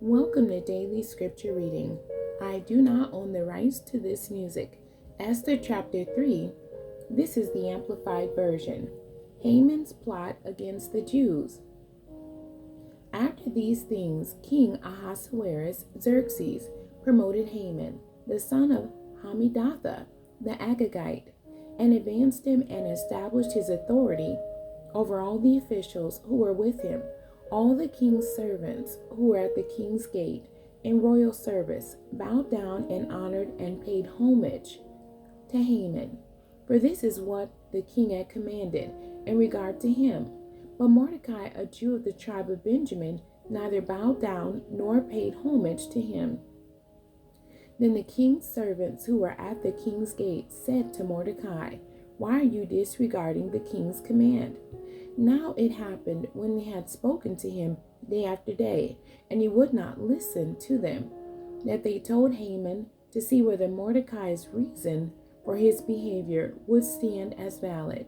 Welcome to Daily Scripture Reading. I do not own the rights to this music. Esther chapter 3. This is the Amplified Version. Haman's plot against the Jews. After these things, King Ahasuerus Xerxes promoted Haman, the son of Hammedatha, the Agagite, and advanced him and established his authority over all the officials who were with him. All the king's servants who were at the king's gate in royal service bowed down and honored and paid homage to Haman, for this is what the king had commanded in regard to him. But Mordecai, a Jew of the tribe of Benjamin, neither bowed down nor paid homage to him. Then the king's servants who were at the king's gate said to Mordecai, "Why are you disregarding the king's command?" Now it happened when they had spoken to him day after day, and he would not listen to them, that they told Haman to see whether Mordecai's reason for his behavior would stand as valid,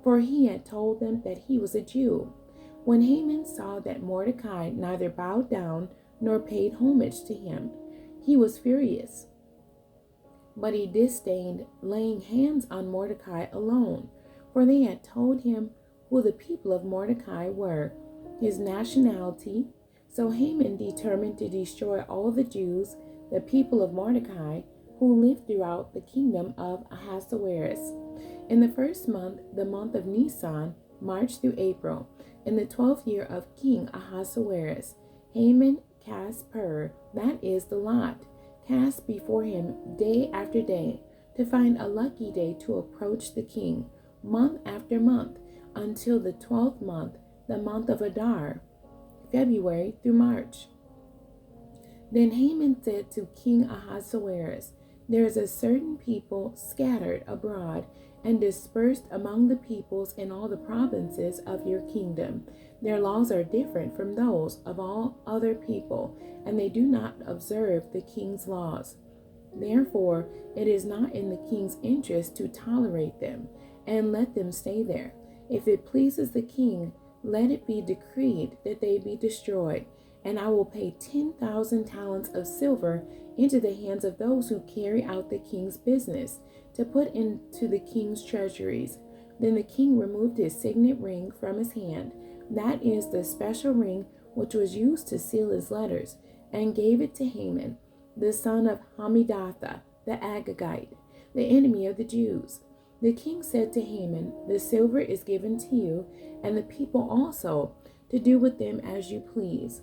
for he had told them that he was a Jew. When Haman saw that Mordecai neither bowed down nor paid homage to him, he was furious. But he disdained laying hands on Mordecai alone, for they had told him who the people of Mordecai were, his nationality. So Haman determined to destroy all the Jews, the people of Mordecai, who lived throughout the kingdom of Ahasuerus. In the first month, the month of Nisan, March through April, in the 12th year of King Ahasuerus, Haman cast pur, that is the lot, cast before him day after day, to find a lucky day to approach the king, month after month, until the 12th month, the month of Adar, February through March. Then Haman said to King Ahasuerus, "There is a certain people scattered abroad and dispersed among the peoples in all the provinces of your kingdom. Their laws are different from those of all other people, and they do not observe the king's laws. Therefore, it is not in the king's interest to tolerate them and let them stay there. If it pleases the king, let it be decreed that they be destroyed, and I will pay 10,000 talents of silver into the hands of those who carry out the king's business, to put into the king's treasuries." Then the king removed his signet ring from his hand, that is the special ring which was used to seal his letters, and gave it to Haman, the son of Hammedatha, the Agagite, the enemy of the Jews. The king said to Haman, "The silver is given to you, and the people also, to do with them as you please."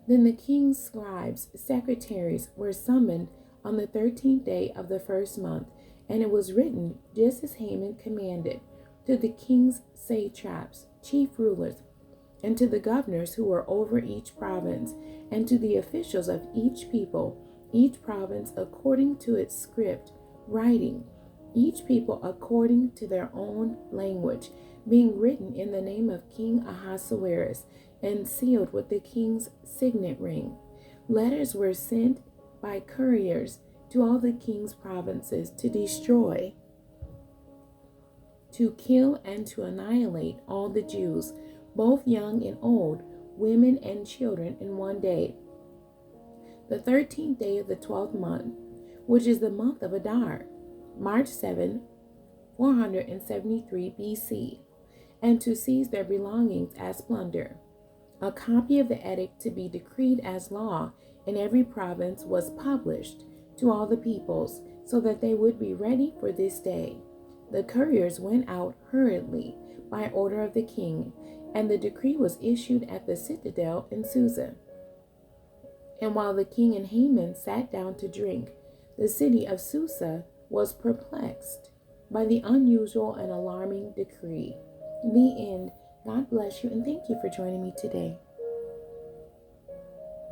Then the king's scribes, secretaries, were summoned on the 13th day of the first month, and it was written, just as Haman commanded, to the king's satraps, chief rulers, and to the governors who were over each province, and to the officials of each people, each province according to its script, writing, each people according to their own language, being written in the name of King Ahasuerus, and sealed with the king's signet ring. Letters were sent by couriers to all the king's provinces to destroy, to kill, and to annihilate all the Jews, both young and old, women and children, in one day, the 13th day of the 12th month, which is the month of Adar, March 7, 473 BC, and to seize their belongings as plunder. A copy of the edict to be decreed as law in every province was published to all the peoples, so that they would be ready for this day. The couriers went out hurriedly by order of the king, and the decree was issued at the citadel in Susa. And while the king and Haman sat down to drink, the city of Susa was perplexed by the unusual and alarming decree. The end. God bless you, and thank you for joining me today.